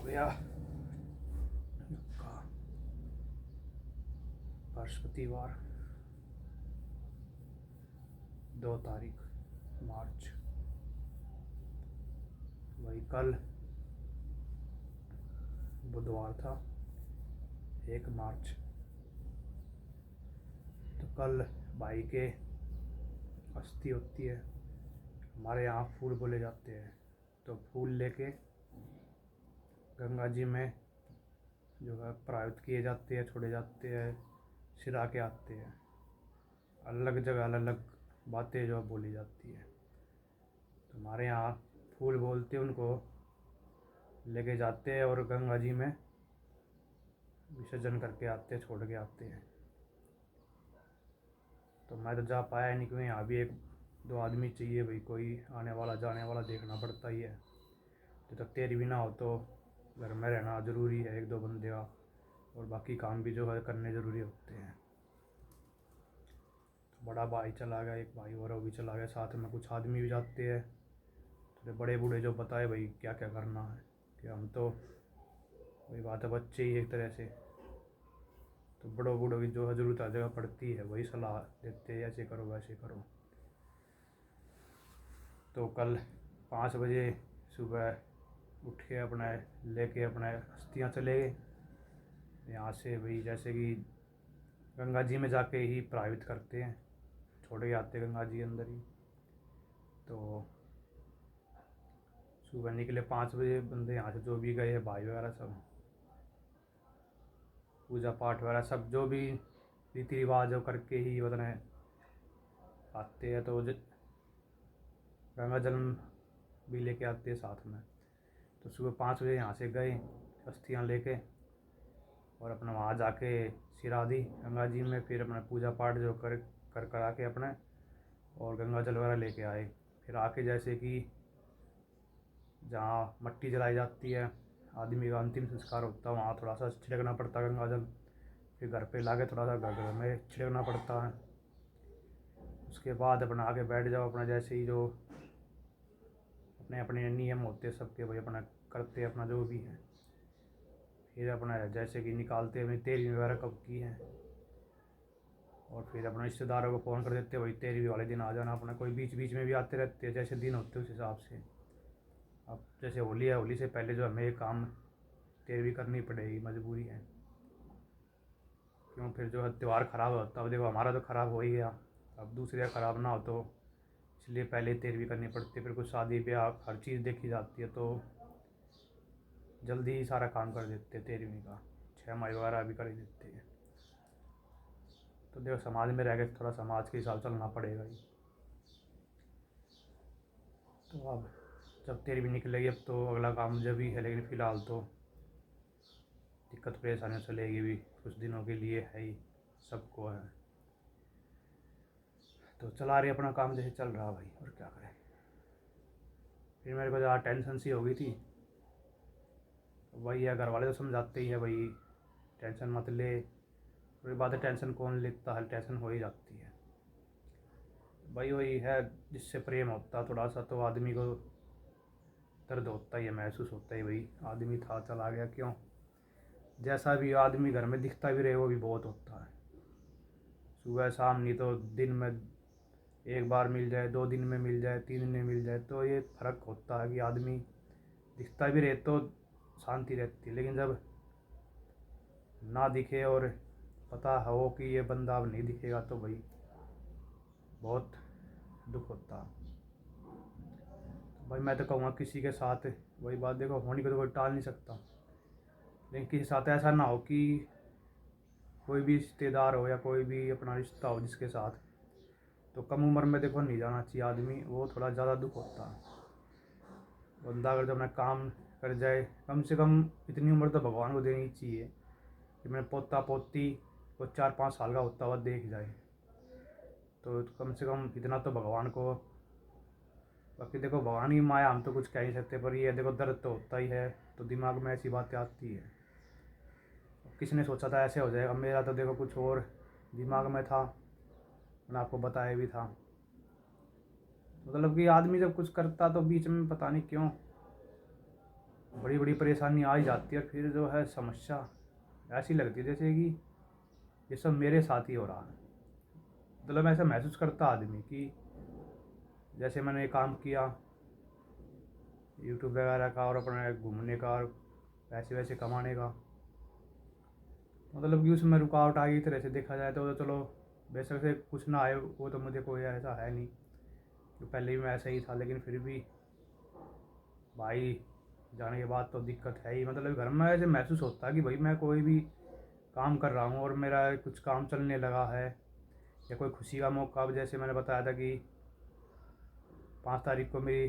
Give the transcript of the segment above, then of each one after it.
गया का बृहस्पतिवार 2 तारीख मार्च। वही कल बुधवार था 1 मार्च। तो कल भाई के अस्थि होती है। हमारे यहाँ फूल बोले जाते हैं, तो फूल लेके गंगा जी में जो है प्रवाहित किए जाते हैं, छोड़े जाते हैं, सिरा के आते हैं। अलग जगह अलग अलग बातें जो बोली जाती है। तो हमारे यहाँ फूल बोलते उनको लेके जाते हैं और गंगा जी में विसर्जन करके आते हैं, छोड़ के आते हैं। तो मैं तो जा पाया नहीं, क्योंकि यहाँ भी 1-2 आदमी चाहिए भाई, कोई आने वाला जाने वाला देखना पड़ता ही है। जब तक तेरी भी ना हो तो घर में रहना ज़रूरी है 1-2 बंदे का, और बाकी काम भी जो है करने ज़रूरी होते हैं। तो बड़ा भाई चला गया, एक भाई और वो भी चला गया, साथ में कुछ आदमी भी जाते हैं। तो बड़े बूढ़े जो बताए भाई क्या क्या करना है, कि हम तो वही बात है, बच्चे ही एक तरह से। तो बड़ों बूढ़ों की जो है ज़रूरत हर जगह पड़ती है, वही सलाह देते हैं ऐसे करो वैसे करो। तो कल 5 बजे सुबह उठ के अपने लेके अपने अस्थियाँ चले गए यहाँ से भाई, जैसे कि गंगा जी में जाके ही प्रवाहित करते हैं, छोड़ के आते गंगा जी अंदर ही। तो सुबह निकले 5 बजे बंदे यहाँ से, जो भी गए हैं भाई वगैरह सब, पूजा पाठ वगैरह सब जो भी रीति रिवाज हो करके ही बताने आते हैं। तो गंगा जल भी लेके आते हैं साथ में। तो सुबह 5 बजे यहाँ से गए अस्थियाँ लेके, और अपना वहाँ जाके सिरा दी गंगा जी में। फिर अपना पूजा पाठ जो कर आके अपने, और गंगा जल वगैरह लेके आए। फिर आके जैसे कि जहाँ मट्टी जलाई जाती है, आदमी का अंतिम संस्कार होता है, वहाँ थोड़ा सा छिड़कना पड़ता है गंगा जल। फिर घर पे लाके थोड़ा सा घर में छिड़कना पड़ता है। उसके बाद अपना आके बैठ जाओ अपना, जैसे ही जो अपने अपने नियम होते हैं सबके भाई, अपना करते हैं अपना जो भी है। फिर अपना जैसे कि निकालते अपनी तेरहवीं वगैरह कब की है, और फिर अपने रिश्तेदारों को फ़ोन कर देते भाई 13वीं वाले दिन आ जाना। अपना कोई बीच बीच में भी आते रहते हैं, जैसे दिन होते हैं उस हिसाब से। अब जैसे होली है, होली से पहले जो हमें ये काम 13वीं करनी पड़ेगी, मजबूरी है। क्यों, फिर जो है त्यौहार ख़राब होता है। अब देखो हमारा तो ख़राब हो ही गया, अब दूसरे का ख़राब ना हो, तो इसलिए पहले 13वीं करनी पड़ती है। फिर कुछ शादी ब्याह हर चीज़ देखी जाती है, तो जल्दी ही सारा काम कर देते हैं 13वीं का, 6 माही वगैरह भी कर ही देते हैं। तो देखो समाज में रह गए, थोड़ा समाज के हिसाब चलना पड़ेगा ही। तो अब जब 13वीं निकलेगी, अब तो अगला काम जब ही है, लेकिन फ़िलहाल तो दिक्कत परेशानी चलेगी भी, कुछ दिनों के लिए है ही, सबको है। तो चला रही अपना काम जैसे चल रहा भाई, और क्या करें। फिर मेरे को ज़्यादा टेंशन सी हो गई थी। वही है, घर वाले तो समझाते ही है भाई टेंशन मत ले, कोई बात है, टेंशन कौन लेता है, टेंशन हो ही जाती है भाई। वही है, जिससे प्रेम होता है थोड़ा सा, तो आदमी को दर्द होता ही है, महसूस होता ही भाई आदमी था चला गया। क्यों, जैसा भी आदमी घर में दिखता भी रहे वो भी बहुत होता है। सुबह शाम, नहीं तो दिन में एक बार मिल जाए, 2 दिन में मिल जाए, 3 दिन में मिल जाए, तो ये फ़र्क होता है कि आदमी दिखता भी रहे तो शांति रहती है। लेकिन जब ना दिखे और पता हो कि ये बंदा अब नहीं दिखेगा, तो भाई बहुत दुख होता है। तो भाई मैं तो कहूँगा किसी के साथ वही बात, देखो होने को तो कोई टाल नहीं सकता, लेकिन किसी के साथ ऐसा ना हो कि कोई भी रिश्तेदार हो या कोई भी अपना रिश्ता हो जिसके साथ, तो कम उम्र में देखो नहीं जाना चाहिए आदमी, वो थोड़ा ज़्यादा दुख होता है। बंदा अगर जब अपना काम कर जाए, कम से कम इतनी उम्र तो भगवान को देनी चाहिए कि मेरे पोता पोती को 4-5 साल का होता हुआ देख जाए, तो कम से कम इतना तो भगवान को। बाकी देखो भगवान की माया, हम तो कुछ कह नहीं सकते, पर ये देखो दर्द तो होता ही है, तो दिमाग में ऐसी बातें आती है। किसी ने सोचा था ऐसे हो जाएगा, मेरा तो देखो कुछ और दिमाग में था, मैंने आपको बताया भी था। मतलब कि आदमी जब कुछ करता तो बीच में पता नहीं क्यों बड़ी बड़ी परेशानी आ ही जाती है। फिर जो है समस्या ऐसी लगती है जैसे कि ये सब मेरे साथ ही हो रहा है। मतलब ऐसा महसूस करता आदमी कि जैसे मैंने काम किया यूट्यूब वगैरह का और अपने घूमने का और पैसे वैसे कमाने का, मतलब कि उसमें रुकावट आ गई। तरह से देखा जाए तो चलो बेशक से कुछ ना आए, वो तो मुझे कोई ऐसा है नहीं, तो पहले भी मैं ऐसा ही था, लेकिन फिर भी भाई जाने के बाद तो दिक्कत है ही। मतलब घर में ऐसे महसूस होता है कि भाई मैं कोई भी काम कर रहा हूँ और मेरा कुछ काम चलने लगा है, या कोई खुशी का मौका। अब जैसे मैंने बताया था कि 5 तारीख को मेरी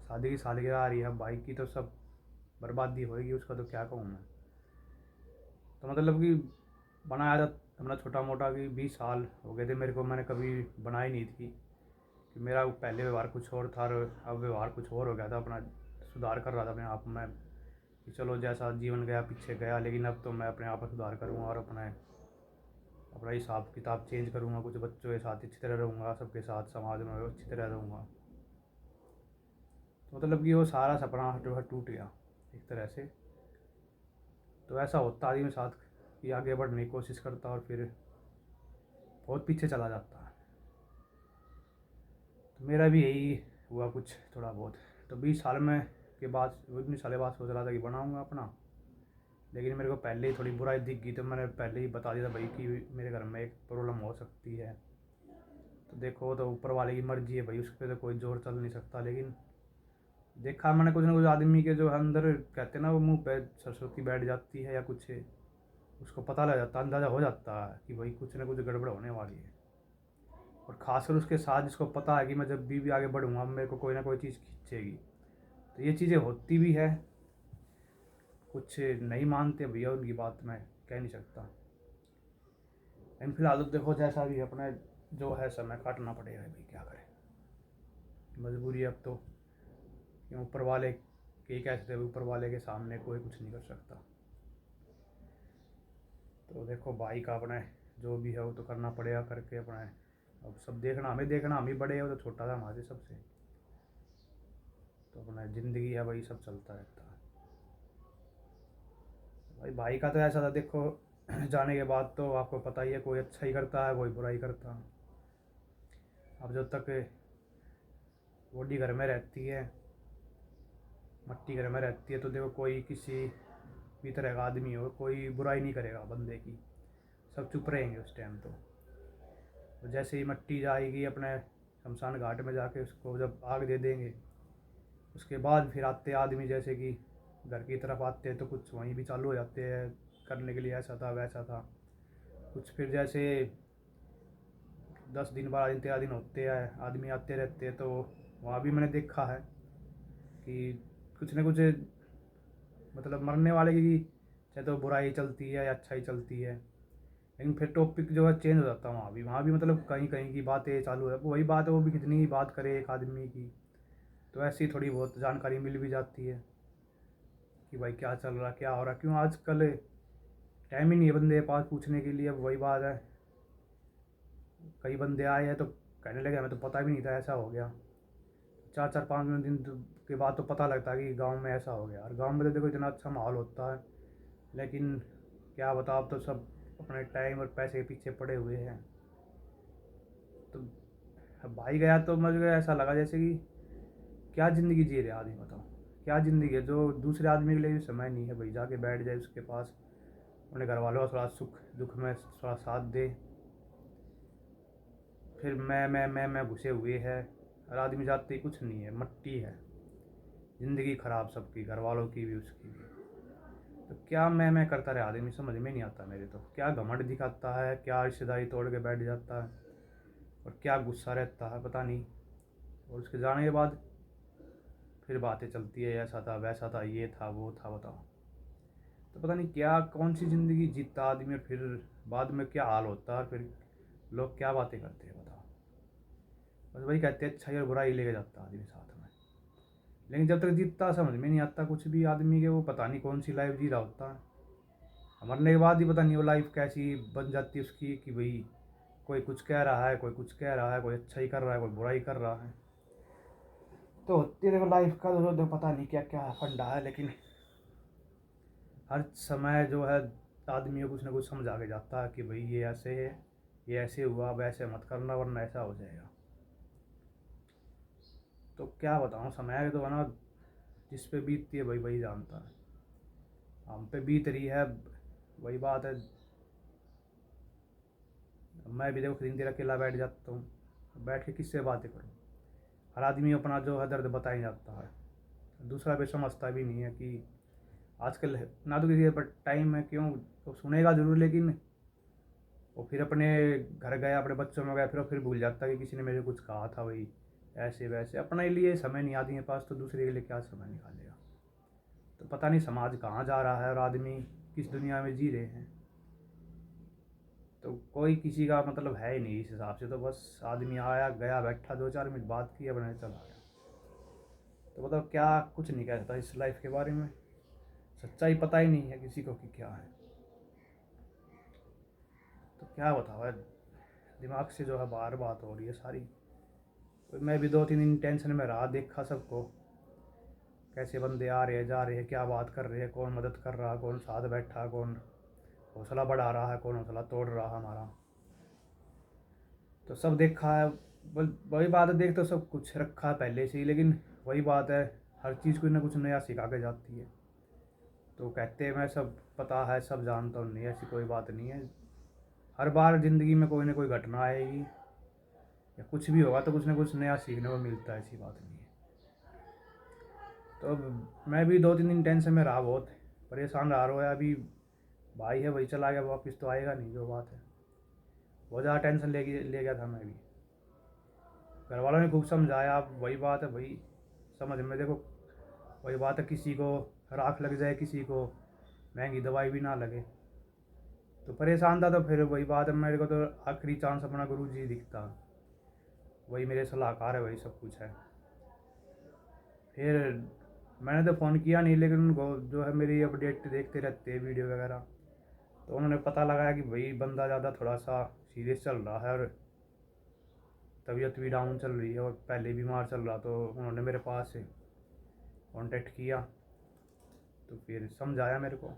शादी की सालगिरह आ रही है, भाई की तो सब बर्बादी होएगी, उसका तो क्या कहूँ मैं। तो मतलब कि बनाया था अपना छोटा मोटा कि 20 साल हो गए थे मेरे को, मैंने कभी बनाई नहीं थी कि मेरा पहले व्यवहार कुछ और था और अब व्यवहार कुछ और हो गया था। अपना सुधार कर रहा था अपने आप में कि चलो जैसा जीवन गया पीछे गया, लेकिन अब तो मैं अपने आप में सुधार करूँगा और अपना हिसाब किताब चेंज करूँगा। कुछ बच्चों के साथ अच्छी तरह रहूँगा, सबके साथ समाज में अच्छी तरह रहूँगा। तो मतलब कि वो सारा सपना जो है टूट गया एक तरह से। तो ऐसा होता आदमी के साथ कि आगे बढ़ने की कोशिश करता और फिर बहुत पीछे चला जाता है। तो मेरा भी यही हुआ कुछ थोड़ा बहुत। तो 20 साल में के बाद 19 साल बाद सोच रहा था कि बनाऊँगा अपना, लेकिन मेरे को पहले ही थोड़ी बुराई दिख गई, तो मैंने पहले ही बता दिया था भाई कि मेरे घर में एक प्रॉब्लम हो सकती है। तो देखो तो ऊपर वाले की मर्जी है भाई, उस पर तो कोई जोर चल नहीं सकता। लेकिन देखा मैंने कुछ ना कुछ आदमी के जो अंदर कहते हैं ना, वो मुंह पे सरस्वती बैठ जाती है या कुछ, उसको पता लग जाता, अंदाज़ा हो जाता है कि भाई कुछ ना कुछ गड़बड़ होने वाली है। और ख़ासकर उसके साथ जिसको पता है कि मैं जब भी आगे बढ़ूँगा मेरे को कोई ना कोई चीज़ खींचेगी। तो ये चीज़ें होती भी है। कुछ नहीं मानते भैया, उनकी बात मैं कह नहीं सकता। लेकिन फिलहाल तो देखो जैसा भी अपने जो है समय काटना पड़ेगा भाई, क्या करें, मजबूरी अब तो। क्यों ऊपर वाले के कह सकते, ऊपर वाले के सामने कोई कुछ नहीं कर सकता। तो देखो भाई का अपने जो भी है वो तो करना पड़ेगा, करके अपने अब सब देखना हम ही बड़े हो, तो छोटा था हमारे सबसे। तो अपना ज़िंदगी है भाई, सब चलता रहता है। भाई का तो ऐसा था देखो, जाने के बाद तो आपको पता ही है, कोई अच्छा ही करता है कोई बुरा ही करता है। अब जब तक बॉडी घर में रहती है, मट्टी घर में रहती है, तो देखो कोई किसी भी तरह का आदमी हो कोई बुराई नहीं करेगा बंदे की, सब चुप रहेंगे उस टाइम। तो जैसे ही मट्टी जाएगी अपने शमशान घाट में जाके उसको जब आग दे देंगे, उसके बाद फिर आते आदमी जैसे कि घर की तरफ आते हैं, तो कुछ वहीं भी चालू हो जाते हैं करने के लिए, ऐसा था वैसा था कुछ। फिर जैसे 10 दिन 12 दिन 13 दिन होते हैं, आदमी आते रहते हैं, तो वहाँ भी मैंने देखा है कि कुछ न कुछ मतलब मरने वाले की चाहे तो बुराई चलती है या अच्छाई चलती है, लेकिन फिर टॉपिक जो है चेंज हो जाता है। वहाँ भी मतलब कहीं कहीं की बातें चालू है, वही बात है, वो भी कितनी ही बात करे एक आदमी की, तो ऐसी थोड़ी बहुत जानकारी मिल भी जाती है कि भाई क्या चल रहा क्या हो रहा। क्यों आजकल टाइम ही नहीं है बंदे के पास पूछने के लिए। अब वही बात है, कई बंदे आए हैं तो कहने लगे हमें तो पता भी नहीं था ऐसा हो गया। 4-4 5 दिन के बाद तो पता लगता है कि गांव में ऐसा हो गया। और गांव में तो देखो इतना अच्छा माहौल होता है, लेकिन क्या बताओ, अब तो सब अपने टाइम और पैसे के पीछे पड़े हुए हैं। तो अब भाई गया तो मुझे ऐसा लगा जैसे कि क्या ज़िंदगी जी रहे आदमी, बताओ क्या ज़िंदगी है जो दूसरे आदमी के लिए भी समय नहीं है भाई, जाके बैठ जाए उसके पास, अपने घर वालों का थोड़ा सुख दुख में थोड़ा साथ दे। फिर मैं घुसे हुए है, और आदमी जाते ही कुछ नहीं है, मट्टी है। ज़िंदगी ख़राब सबकी, घर वालों की भी उसकी भी। तो क्या मैं करता रहा आदमी, समझ में नहीं आता मेरे। तो क्या घमंड दिखाता है, क्या रिश्तेदारी तोड़ के बैठ जाता है, और क्या गुस्सा रहता है पता नहीं। और उसके जाने के बाद फिर बातें चलती है, ऐसा था वैसा था ये था वो था, बताओ। तो पता नहीं क्या कौन सी ज़िंदगी जीता आदमी, और फिर बाद में क्या हाल होता है, फिर लोग क्या बातें करते हैं बताओ। बस वही कहते हैं अच्छाई और बुराई लेके जाता आदमी साथ में, लेकिन जब तक जीतता समझ में नहीं आता कुछ भी आदमी के। वो पता नहीं कौन सी लाइफ जी रहा होता है, मरने के बाद ही पता नहीं वो लाइफ कैसी बन जाती है उसकी, कि भाई कोई कुछ कह रहा है कोई कुछ कह रहा है, कोई अच्छा ही कर रहा है कोई बुरा ही कर रहा है। तो होती है देखो लाइफ का तो पता नहीं क्या क्या फंडा है, लेकिन हर समय जो है आदमी को कुछ ना कुछ समझा के जाता है कि भाई ये ऐसे है, ये ऐसे हुआ, वैसे मत करना वरना ऐसा हो जाएगा। तो क्या बताऊँ, समय तो है ना, जिस पे बीतती है भाई वही जानता है। हम पे बीत रही है, वही बात है। मैं भी देखो खरीद देर अकेला बैठ जाता हूँ, बैठ के किससे बातें करूँ। हर आदमी अपना जो है दर्द बता ही जाता है, दूसरा भी समझता भी नहीं है कि आजकल ना तो किसी पर टाइम है, क्यों तो सुनेगा ज़रूर, लेकिन वो फिर अपने घर गया, अपने बच्चों में गया, फिर भूल जाता है कि किसी ने मेरे कुछ कहा था भाई ऐसे वैसे। अपने लिए समय नहीं आदमी के पास, तो दूसरे के लिए क्या समय निकालेगा। तो पता नहीं समाज कहाँ जा रहा है और आदमी किस दुनिया में जी रहे हैं। तो कोई किसी का मतलब है ही नहीं इस हिसाब से। तो बस आदमी आया गया, बैठा 2-4 मिनट बात की, अपने चला गया। तो मतलब क्या कुछ नहीं कह सकता इस लाइफ के बारे में। सच्चाई पता ही नहीं है किसी को कि क्या है। तो क्या बताओ यार, दिमाग से जो है बाहर बात हो रही है सारी। तो मैं भी 2-3 दिन टेंशन में रहा, देखा सबको, कैसे बंदे आ रहे हैं जा रहे हैं, क्या बात कर रहे हैं, कौन मदद कर रहा, कौन साथ बैठा, कौन हौसला बढ़ा रहा है, कौन हौसला तोड़ रहा है हमारा। तो सब देखा है। वही बात है, देख तो सब कुछ रखा है पहले से ही, लेकिन वही बात है, हर चीज़ कुछ ना कुछ नया सिखा के जाती है। तो कहते हैं मैं सब पता है, सब जानता हूँ, नहीं ऐसी कोई बात नहीं है। हर बार ज़िंदगी में कोई ना कोई घटना आएगी या कुछ भी होगा तो कुछ ना कुछ नया सीखने को मिलता है, ऐसी बात नहीं है। तो मैं भी 2-3 दिन टेंशन में रहा, बहुत परेशान रहा। रो है अभी, भाई है वही चला गया, वापस तो आएगा नहीं, जो बात है। बहुत ज़्यादा टेंशन ले गया था मैं भी। घर वालों ने खूब समझाया, अब वही बात है भाई, समझ में देखो, वही बात है, किसी को राख लग जाए, किसी को महंगी दवाई भी ना लगे। तो परेशान था, तो फिर वही बात है, मेरे को तो आखिरी चांस अपना गुरु जी दिखता, वही मेरे सलाहकार है, वही सब कुछ है। फिर मैंने तो फ़ोन किया नहीं, लेकिन उनको जो है मेरी अपडेट देखते रहते हैं वीडियो वगैरह। तो उन्होंने पता लगाया कि भाई बंदा ज़्यादा थोड़ा सा सीरियस चल रहा है और तबीयत भी डाउन चल रही है और पहले बीमार चल रहा। तो उन्होंने मेरे पास से कांटेक्ट किया, तो फिर समझाया मेरे को,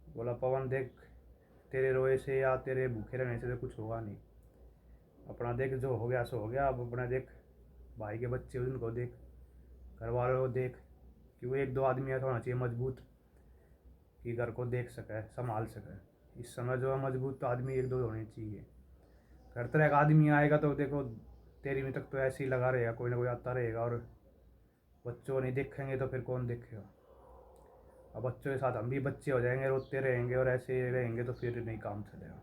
बोला पवन देख, तेरे रोए से या तेरे भूखे रहने से तो कुछ होगा नहीं। अपना देख, जो हो गया सो हो गया। अब अपना देख, भाई के बच्चे उनको देख, घर वालों को देख, कि वो 1-2 आदमी ऐसा होना चाहिए मजबूत कि घर को देख सके, संभाल सके। इस समय जो है मजबूत आदमी 1-2 होने चाहिए। हर तरह का आदमी आएगा तो देखो 13वीं तक तो ऐसे ही लगा रहेगा, कोई ना कोई आता रहेगा, और बच्चों नहीं देखेंगे तो फिर कौन देखेगा। अब बच्चों के साथ हम भी बच्चे हो जाएंगे, रोते रहेंगे और ऐसे रहेंगे तो फिर नहीं काम चलेगा।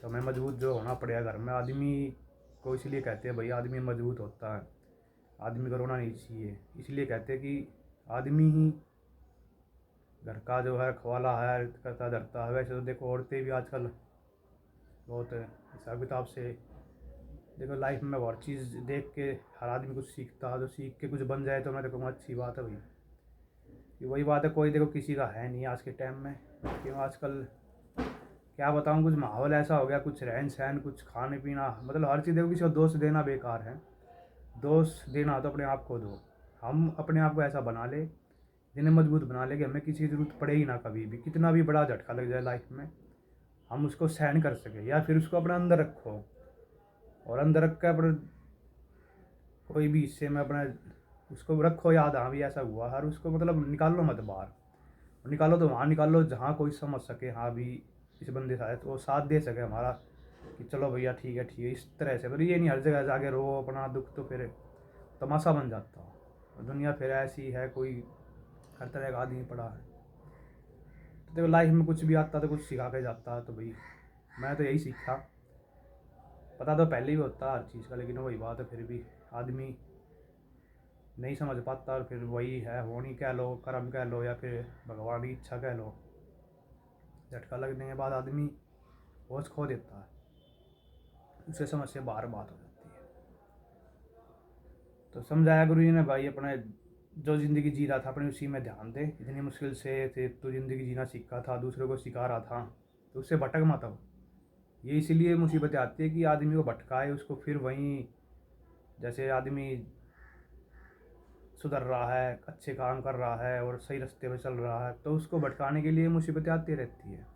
तो हमें मजबूत जो होना पड़ेगा घर में। आदमी को इसलिए कहते हैं भाई आदमी मजबूत होता है, आदमी को रोना नहीं चाहिए। इसलिए कहते हैं कि आदमी ही घर का जो है खवाला है, करता धरता है। वैसे तो देखो औरतें भी आजकल बहुत हिसाब किताब से, देखो लाइफ में और चीज़ देख के हर आदमी कुछ सीखता है। तो सीख के कुछ बन जाए तो मैं देखूँगा अच्छी बात है भाई। कि वही बात है, कोई देखो किसी का है नहीं आज के टाइम में। क्यों आजकल क्या बताऊँ, कुछ माहौल ऐसा हो गया, कुछ रहन सहन, कुछ खाने पीना, मतलब हर चीज़ देखो, किसी को दोष देना बेकार है। दोष देना तो अपने आप को दो। हम अपने आप को ऐसा बना ले, जिन्हें मजबूत बना ले कि हमें किसी की ज़रूरत पड़े ही ना कभी भी। कितना भी बड़ा झटका लग जाए लाइफ में, हम उसको सहन कर सके, या फिर उसको अपने अंदर रखो और अंदर रख कर अपने कोई भी हिस्से में अपना उसको रखो याद, हाँ भी ऐसा हुआ। हर उसको मतलब निकालो मत बाहर, और निकालो तो वहाँ निकालो जहाँ कोई समझ सके, हाँ भी इस बंदे से तो वो साथ दे सके हमारा, कि चलो भैया ठीक है इस तरह से। पर ये नहीं हर जगह जाके रो अपना दुख, तो फिर तमाशा बन जाता है। और दुनिया फिर ऐसी है, कोई हर तरह का आदमी पड़ा है। तो देखो लाइफ में कुछ भी आता तो कुछ सिखा के जाता है। तो भाई मैं तो यही सीखा, पता तो पहले ही होता हर चीज़ का, लेकिन वही बात है, फिर भी आदमी नहीं समझ पाता। और फिर वही है, होनी कह लो, कर्म कह लो, या फिर भगवान की इच्छा कह लो, झटका लगने के बाद आदमी होश खो देता है, उससे समझ से बाहर बात हो जाती है। तो समझाया गुरु जी ने, भाई अपने जो ज़िंदगी जी रहा था अपने उसी में ध्यान दे। इतनी मुश्किल से थे तो ज़िंदगी जीना सीखा था, दूसरों को सिखा रहा था, तो उससे भटक मत अब। ये इसीलिए मुसीबतें आती है कि आदमी को भटकाए उसको, फिर वहीं जैसे आदमी सुधर रहा है, अच्छे काम कर रहा है और सही रास्ते पे चल रहा है, तो उसको भटकाने के लिए मुसीबतें आती रहती है।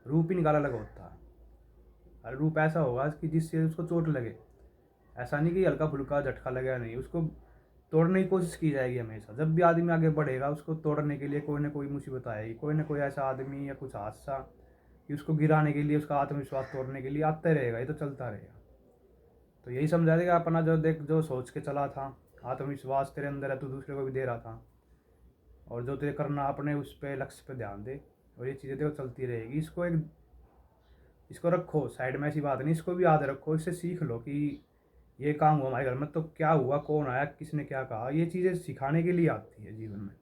रूप ही निकाला अलग होता है, और रूप ऐसा होगा कि जिससे उसको चोट लगे। ऐसा नहीं कि हल्का फुल्का झटका लगेगा, नहीं, उसको तोड़ने की कोशिश की जाएगी हमेशा। जब भी आदमी आगे बढ़ेगा उसको तोड़ने के लिए कोई ना कोई मुसीबत आएगी, कोई ना कोई ऐसा आदमी या कुछ हादसा कि उसको गिराने के लिए, उसका आत्मविश्वास तोड़ने के लिए आता ही रहेगा। ये तो चलता रहेगा। तो यही समझा देगा अपना, जो देख, जो सोच के चला था, आत्मविश्वास तेरे अंदर है, तू दूसरे को भी दे रहा था, और जो तेरे करना अपने उस पे लक्ष्य पे ध्यान दे, और ये चीज़ें देखो चलती रहेगी। इसको रखो साइड में, ऐसी बात नहीं, इसको भी याद रखो, इससे सीख लो कि ये काम हुआ हमारे घर में तो क्या हुआ, कौन आया, किसने क्या कहा। ये चीज़ें सिखाने के लिए आती है जीवन में।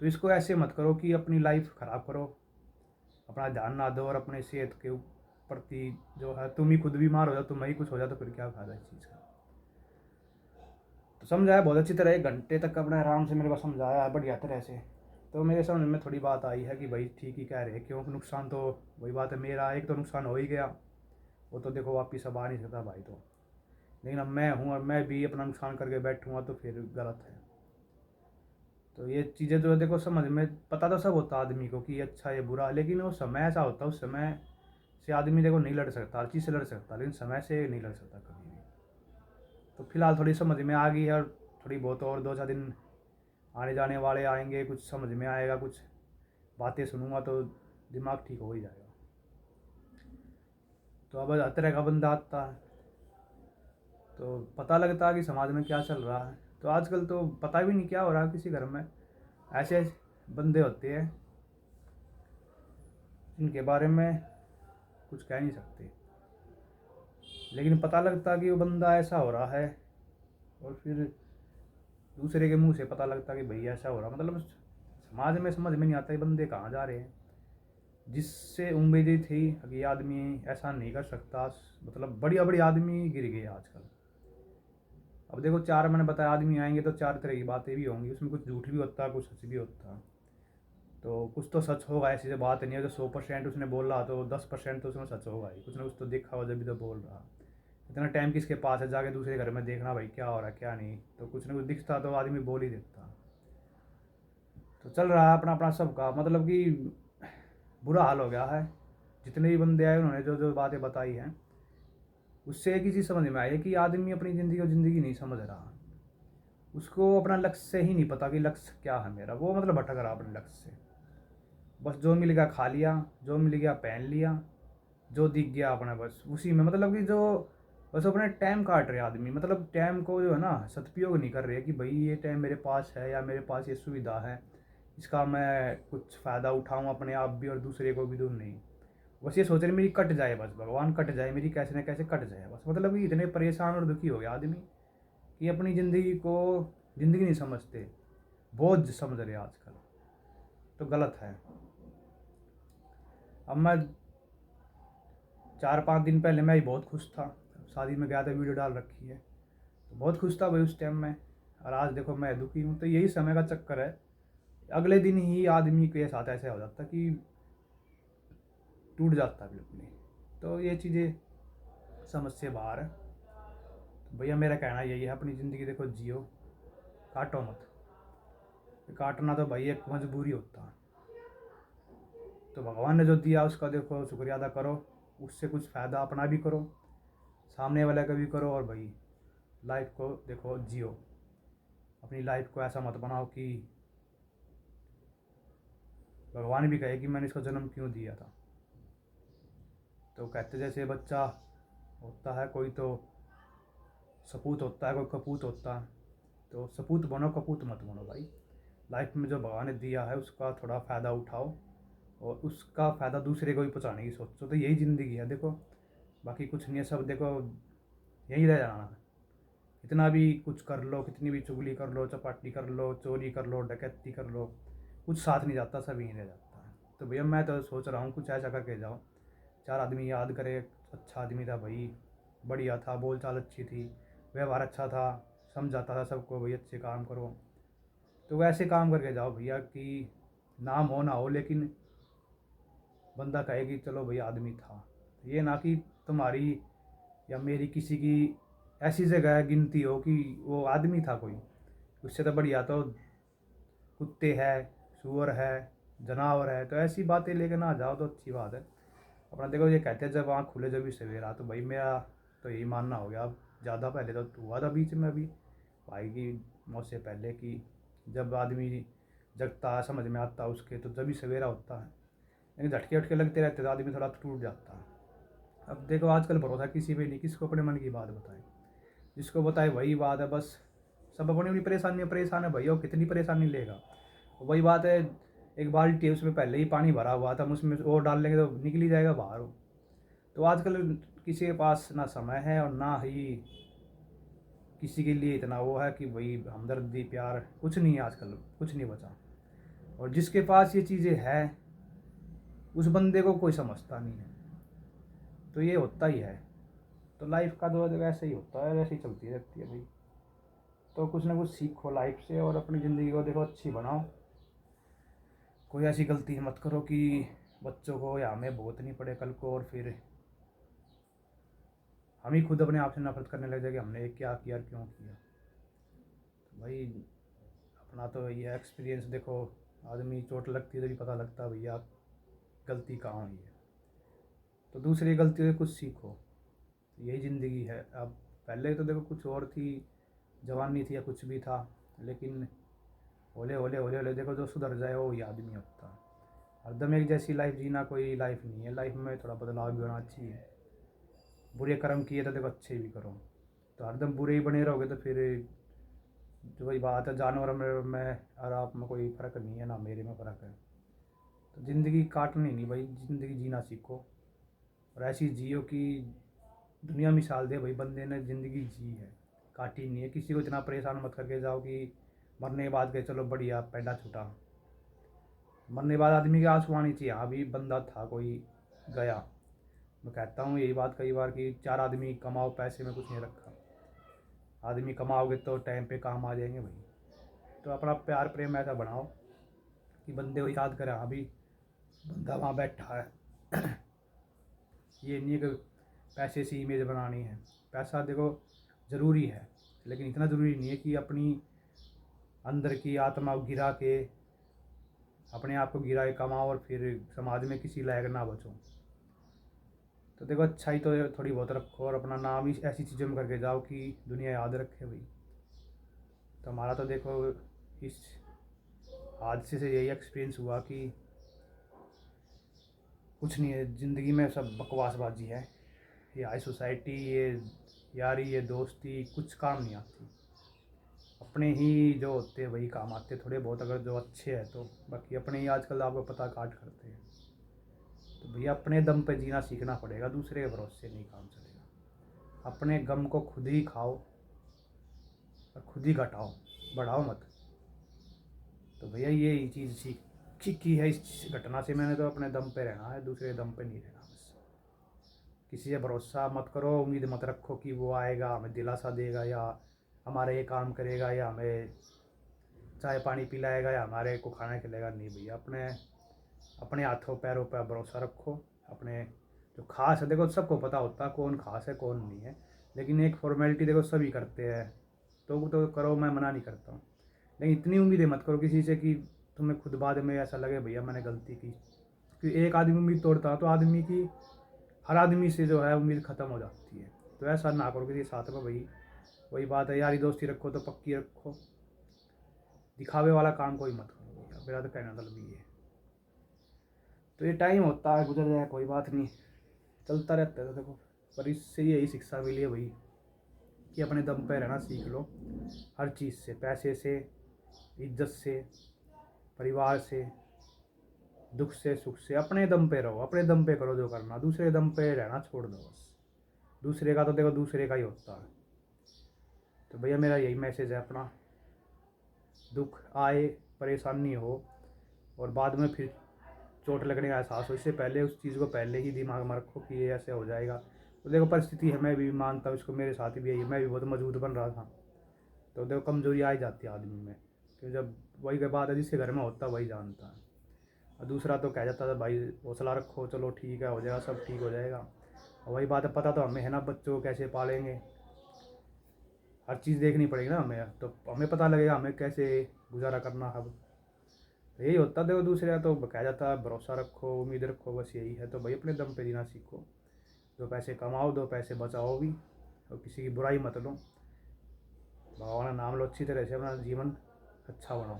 तो इसको ऐसे मत करो कि अपनी लाइफ ख़राब करो, अपना ध्यान ना दो, और अपने सेहत के प्रति जो है, तुम ही खुद बीमार हो जाओ, तुम ही कुछ हो जाए, तो फिर क्या फ़ायदा इस चीज़ का। तो समझाया बहुत अच्छी तरह, 1 घंटे तक अपने आराम से मेरे को समझाया है बढ़िया तरह से। तो मेरे समझ में थोड़ी बात आई है कि भाई ठीक ही कह रहे हैं, क्यों नुकसान तो वही बात है, मेरा एक तो नुकसान हो ही गया, वो तो देखो वापिस अब आ नहीं सकता भाई। तो लेकिन अब मैं हूँ, और मैं भी अपना नुकसान करके बैठूँगा तो फिर गलत है। तो ये चीज़ें जो है देखो, समझ में पता तो सब होता आदमी को कि अच्छा ये बुरा, लेकिन वो समय ऐसा होता है, उस समय से आदमी देखो नहीं लड़ सकता, हर चीज़ से लड़ सकता, लेकिन समय से नहीं लड़ सकता कभी भी। तो फिलहाल थोड़ी समझ में आ गई है, और थोड़ी बहुत और 2-4 दिन आने जाने वाले आएंगे, कुछ समझ में आएगा, कुछ बातें सुनूंगा तो दिमाग ठीक हो ही जाएगा। तो अब हर तरह का बंदा आता है, तो पता लगता है कि समाज में क्या चल रहा है। तो आजकल तो पता भी नहीं क्या हो रहा है किसी घर में। ऐसे बंदे होते हैं जिनके बारे में कुछ कह नहीं सकते, लेकिन पता लगता कि वो बंदा ऐसा हो रहा है, और फिर दूसरे के मुंह से पता लगता कि भैया ऐसा हो रहा। मतलब समाज में समझ में नहीं आता ये बंदे कहाँ जा रहे हैं। जिससे उम्मीदें थी कि ये आदमी ऐसा नहीं कर सकता, मतलब बढ़िया बढ़िया आदमी गिर गए आजकल। अब देखो, 4 मैंने बताया आदमी आएंगे तो 4 तरह की बातें भी होंगी, उसमें कुछ झूठ भी होता है, कुछ सच भी होता है। तो कुछ तो सच होगा, ऐसी तो बात नहीं है। तो 100% उसने बोल रहा तो 10% तो उसमें सच होगा ही, कुछ ना कुछ तो देखा हो जब भी तो बोल रहा। इतना टाइम किसके पास है जाके दूसरे घर में देखना भाई क्या हो रहा है क्या नहीं, तो कुछ ना कुछ दिखता तो आदमी बोल ही देता। तो चल रहा है अपना अपना सबका, मतलब कि बुरा हाल हो गया है। जितने भी बंदे आए उन्होंने जो जो बातें बताई हैं, उससे एक ही चीज़ समझ में आई है कि आदमी अपनी ज़िंदगी को ज़िंदगी नहीं समझ रहा। उसको अपना लक्ष्य ही नहीं पता कि लक्ष्य क्या है मेरा, वो मतलब भटक रहा अपने लक्ष्य से। बस जो मिल गया खा लिया, जो मिल गया पहन लिया, जो दिख गया अपना बस उसी में, मतलब कि जो बस अपने टाइम काट रहे आदमी, मतलब टाइम को जो है ना सदुपयोग नहीं कर रहे कि भाई ये टाइम मेरे पास है, या मेरे पास ये सुविधा है, इसका मैं कुछ फ़ायदा उठाऊँ अपने आप भी और दूसरे को भी दूँ। नहीं, बस ये सोच रहे मेरी कट जाए, बस भगवान कट जाए मेरी, कैसे ना कैसे कट जाए बस। मतलब कि इतने परेशान और दुखी हो गया आदमी कि अपनी ज़िंदगी को ज़िंदगी नहीं समझते, बोझ समझ रहे आजकल। तो गलत है। अब मैं 4-5 दिन पहले मैं ही बहुत खुश था, शादी में गया था, वीडियो डाल रखी है, तो बहुत खुश था भाई उस टाइम में। और आज देखो मैं दुखी हूँ। तो यही समय का चक्कर है, अगले दिन ही आदमी के साथ ऐसा हो जाता कि टूट जाता बिल्कुल ही। तो ये चीज़ें समझ से बाहर है। तो भैया मेरा कहना यही है, अपनी ज़िंदगी देखो जियो, काटो मत। काटना तो भाई एक मजबूरी होता है। तो भगवान ने जो दिया उसका देखो शुक्रिया अदा करो, उससे कुछ फ़ायदा अपना भी करो, सामने वाले का भी करो, और भाई लाइफ को देखो जियो। अपनी लाइफ को ऐसा मत बनाओ कि भगवान भी कहे कि मैंने इसको जन्म क्यों दिया था। तो कहते जैसे बच्चा होता है कोई, तो सपूत होता है, कोई कपूत होता है। तो सपूत बनो, कपूत मत बनो भाई। लाइफ में जो भगवान ने दिया है उसका थोड़ा फ़ायदा उठाओ, और उसका फ़ायदा दूसरे को भी पहुँचाने की सोचो। तो यही ज़िंदगी है देखो, बाकी कुछ नहीं है, सब देखो यहीं रह जाना है। कितना भी कुछ कर लो, कितनी भी चुगली कर लो, चपाटी कर लो, चोरी कर लो, डकैती कर लो, कुछ साथ नहीं जाता, सब यहीं रह जाता है। तो भैया मैं तो सोच रहा हूँ कुछ ऐसा करके जाओ, 4 आदमी याद करे अच्छा आदमी था भाई, बढ़िया था, बोल चाल अच्छी थी, व्यवहार अच्छा था, समझाता था सबको भाई अच्छे काम करो। तो वैसे काम करके जाओ भैया कि नाम हो ना हो, लेकिन बंदा कहे कि चलो भैया आदमी था। ये ना कि तुम्हारी या मेरी किसी की ऐसी जगह गिनती हो कि वो आदमी था कोई, उससे तो बढ़िया तो कुत्ते है, सूअर है, जानवर है, तो ऐसी बातें लेके ना जाओ तो अच्छी बात है। अपना देखो ये कहते हैं जब आँख खुले जब भी सवेरा, तो भाई मेरा तो यही मानना हो गया। अब ज़्यादा पहले तो हुआ था बीच में अभी भाई की मौत से पहले कि जब आदमी जगता है समझ में आता है उसके, तो जब भी सवेरा होता है, लेकिन झटके वटके लगते रहते तो आदमी थोड़ा टूट जाता है। अब देखो आजकल भरोसा किसी पे नहीं, किसको अपने मन की बात बताए, जिसको बताए वही बात है बस। सब अपनी अपनी परेशानी में परेशान है भैया, कितनी परेशानी लेगा। वही बात है, एक बाल्टी है उसमें पहले ही पानी भरा हुआ था, हम उसमें और डाल लेंगे तो निकल ही जाएगा बाहर। तो आजकल किसी के पास ना समय है और ना ही किसी के लिए इतना वो है कि वही हमदर्दी प्यार कुछ नहीं है, आजकल कुछ नहीं बचा। और जिसके पास ये चीज़ें हैं उस बंदे को कोई समझता नहीं है। तो ये होता ही है। तो लाइफ का तो वैसे ही होता है, वैसे ही चलती रहती है भाई। तो कुछ ना कुछ सीखो लाइफ से और अपनी ज़िंदगी को देखो अच्छी बनाओ। कोई ऐसी गलती मत करो कि बच्चों को या हमें भुगतनी पड़े कल को, और फिर हम ही खुद अपने आप से नफरत करने लग जाए कि हमने क्या किया और क्यों किया। तो भाई अपना तो ये एक्सपीरियंस देखो, आदमी चोट लगती है तभी पता लगता है भैया गलती कहाँ हुई है। तो दूसरी गलती से कुछ सीखो, यही ज़िंदगी है। अब पहले तो देखो कुछ और थी, जवानी थी या कुछ भी था, लेकिन होले होले होले होले देखो जो सुधर जाए वो ही आदमी होता है। हरदम एक जैसी लाइफ जीना कोई लाइफ नहीं है, लाइफ में थोड़ा बदलाव भी होना चाहिए। बुरे कर्म किए तो देखो अच्छे भी करो, तो हरदम बुरे ही बने रहोगे तो फिर जो वही बात है, जानवर में और आप में कोई फ़र्क नहीं है, ना मेरे में फ़र्क है। तो ज़िंदगी काटनी नहीं भाई, ज़िंदगी जीना सीखो और ऐसी जियो कि दुनिया मिसाल दे भाई बंदे ने ज़िंदगी जी है, काटी नहीं है। किसी को इतना परेशान मत करके जाओ कि मरने के बाद के चलो बढ़िया पैंडा छूटा। मरने के बाद आदमी के आंसू आनी चाहिए, हाँ भी बंदा था कोई गया। मैं कहता हूँ यही बात कई बार कि 4 आदमी कमाओ, पैसे में कुछ नहीं रखा। आदमी कमाओगे तो टाइम पे काम आ जाएंगे भाई। तो अपना प्यार प्रेम ऐसा बनाओ कि बंदे को याद करें, हाँ भी बंदा वहाँ बैठा है। ये नहीं है कि पैसे से इमेज बनानी है। पैसा देखो ज़रूरी है, लेकिन इतना ज़रूरी नहीं है कि अपनी अंदर की आत्मा को गिरा के, अपने आप को गिरा के कमाओ और फिर समाज में किसी लायक ना बचो। तो देखो अच्छाई तो थोड़ी बहुत रखो और अपना नाम ही ऐसी चीज़ों में करके जाओ कि दुनिया याद रखे भाई। तो हमारा तो देखो इस हादसे से यही एक्सपीरियंस हुआ कि कुछ नहीं है ज़िंदगी में, सब बकवासबाजी है। ये हाई सोसाइटी, ये यारी, ये दोस्ती कुछ काम नहीं आती। अपने ही जो होते हैं वही काम आते थोड़े बहुत, अगर जो अच्छे हैं तो। बाकी अपने ही आजकल आपको पता काट करते हैं। तो भैया अपने दम पे जीना सीखना पड़ेगा, दूसरे के भरोसे नहीं काम चलेगा। अपने गम को खुद ही खाओ और खुद ही घटाओ, बढ़ाओ मत। तो भैया ये चीज़ सीखी है इस घटना से मैंने, तो अपने दम पे रहना है, दूसरे दम पे नहीं रहना बस। किसी से भरोसा मत करो, उम्मीद मत रखो कि वो आएगा हमें दिलासा देगा या हमारा ये काम करेगा या हमें चाय पानी पिलाएगा या हमारे को खाना खिलाएगा। नहीं भैया, अपने अपने हाथों पैरों पर भरोसा रखो। अपने जो खास है देखो सबको पता होता है कौन खास है कौन नहीं है, लेकिन एक फॉर्मेलिटी देखो सभी करते हैं, तो करो, मैं मना नहीं करता हूँ। लेकिन इतनी उम्मीदें मत करो किसी से कि तुम्हें खुद बाद में ऐसा लगे भैया मैंने गलती की। क्योंकि एक आदमी उम्मीद तोड़ता है तो आदमी की हर आदमी से जो है उम्मीद ख़त्म हो जाती है। तो ऐसा ना करो किसी के साथ में भाई। वही बात है, यारी दोस्ती रखो तो पक्की रखो, दिखावे वाला काम कोई मत करो भैया, मेरा तो कहना मतलब ये है। तो ये टाइम होता है, गुजर जाए कोई बात नहीं, चलता रहता है। तो देखो पर इससे यही शिक्षा मिली है भाई कि अपने दम पे रहना सीख लो, हर चीज़ से, पैसे से, इज्जत से, परिवार से, दुख से सुख से, अपने दम पे रहो, अपने दम पे करो जो करना, दूसरे दम पे रहना छोड़ दो बस। दूसरे का तो देखो दूसरे का ही होता है। तो भैया मेरा यही मैसेज है अपना, दुख आए, परेशानी हो और बाद में फिर चोट लगने का एहसास हो, इससे पहले उस चीज़ को पहले ही दिमाग में रखो कि ये ऐसे हो जाएगा। तो देखो परिस्थिति है, मैं भी मानता हूँ इसको, मेरे साथ भी यही, मैं भी बहुत मजबूत बन रहा था। तो देखो कमजोरी आ ही जाती है आदमी में, तो जब वही की बात है जिसके घर में होता है वही जानता है। और दूसरा तो कह जाता था भाई हौसला रखो, चलो ठीक है हो जाएगा, सब ठीक हो जाएगा। और वही बात है, पता तो हमें है ना बच्चों को कैसे पालेंगे, हर चीज़ देखनी पड़ेगी ना हमें, तो हमें पता लगेगा हमें कैसे गुजारा करना है। अब यही होता, देखो दूसरे तो कहा जाता है भरोसा रखो, उम्मीद रखो, बस यही है। तो भाई अपने दम पे जीना सीखो, 2 पैसे कमाओ, 2 पैसे बचाओ भी, और किसी की बुराई मत लो, भगवान का नाम लो, अच्छी तरह से अपना जीवन अच्छा बनाओ।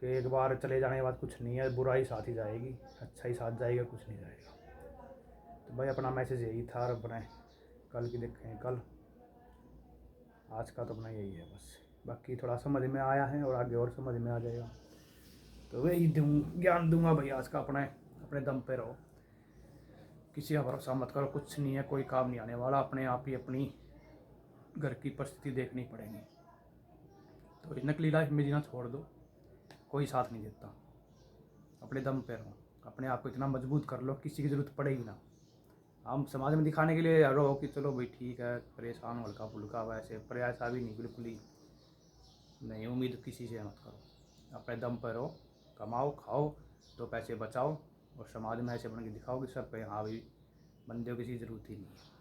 कि एक बार चले जाने के बाद कुछ नहीं है, बुराई साथ ही जाएगी, अच्छा ही साथ जाएगा, कुछ नहीं जाएगा। तो भाई अपना मैसेज यही था, और अपने कल की देखें कल, आज का तो अपना यही है बस। बाकी थोड़ा समझ में आया है और आगे और समझ में आ जाएगा, तो वही ज्ञान दूंगा भाई आज का। अपने दम पे रहो, किसी का भरोसा मत करो, कुछ नहीं है, कोई काम नहीं आने वाला, अपने आप ही अपनी घर की परिस्थिति देखनी पड़ेगी। तो इस नकली लाइफ में जीना छोड़ दो, कोई साथ नहीं देता, अपने दम पे रहो, अपने आप को इतना मजबूत कर लो किसी की ज़रूरत पड़ेगी ना। हम समाज में दिखाने के लिए रहो कि चलो भाई ठीक है, परेशान हल्का फुल्का, वैसे पर ऐसा भी नहीं, बिल्कुल ही नहीं। उम्मीद किसी से मत करो, अपने दम पर रहो, कमाओ खाओ, 2 पैसे बचाओ, और समाज में ऐसे बन के दिखाओ कि सब पे हाँ भाई बंदे को किसी की ज़रूरत ही नहीं है।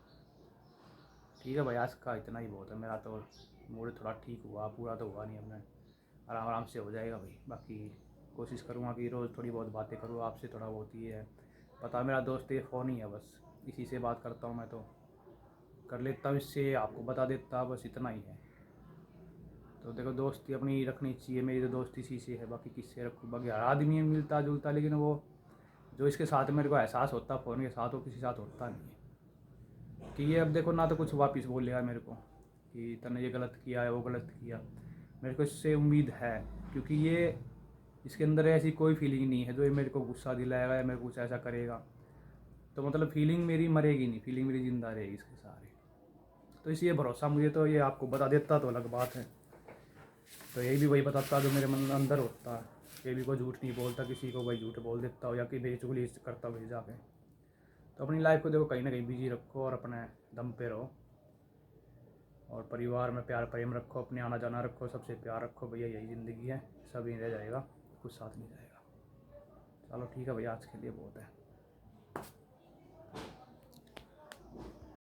ठीक है भाई, आज का इतना ही बहुत है। मेरा तो मूड थोड़ा ठीक हुआ, पूरा तो हुआ नहीं, अपने आराम आराम से हो जाएगा भाई। बाकी कोशिश करूँगा कि रोज़ थोड़ी बहुत बातें करूँ आपसे, थोड़ा बहुत ही है पता, मेरा दोस्त ये फ़ोन ही है, बस इसी से बात करता हूँ मैं, तो कर लेता हूँ इससे, आपको बता देता, बस इतना ही है। तो देखो दोस्ती अपनी रखनी चाहिए, मेरी तो दोस्ती इसी से है, बाकी किससे रखूँ। बाकी हर आदमी मिलता जुलता, लेकिन वो जो इसके साथ मेरे को एहसास होता फ़ोन के साथ, वो किसी साथ होता नहीं है। कि ये अब देखो ना तो कुछ वापस बोलेगा मेरे को कि तूने ये गलत किया है, वो गलत किया, मेरे को इससे उम्मीद है, क्योंकि ये इसके अंदर ऐसी कोई फीलिंग नहीं है जो ये मेरे को गुस्सा दिलाएगा या मेरे को कुछ ऐसा करेगा। तो मतलब फीलिंग मेरी मरेगी नहीं, फीलिंग मेरी ज़िंदा रहेगी इसके सारे। तो इसलिए भरोसा मुझे, तो ये आपको बता देता तो अलग बात है, तो यही भी वही बताता जो मेरे मन अंदर होता है। ये भी कोई झूठ नहीं बोलता किसी को, भाई झूठ बोल देता हो या कि बेचुगली करता हो जाके। तो अपनी लाइफ को देखो कहीं ना कहीं बिजी रखो, और अपने दम पे रहो, और परिवार में प्यार प्रेम रखो, अपने आना जाना रखो, सबसे प्यार रखो भैया, यही ज़िंदगी है, सब यहीं रह जाएगा, कुछ साथ नहीं जाएगा। चलो ठीक है भैया, आज के लिए बहुत है।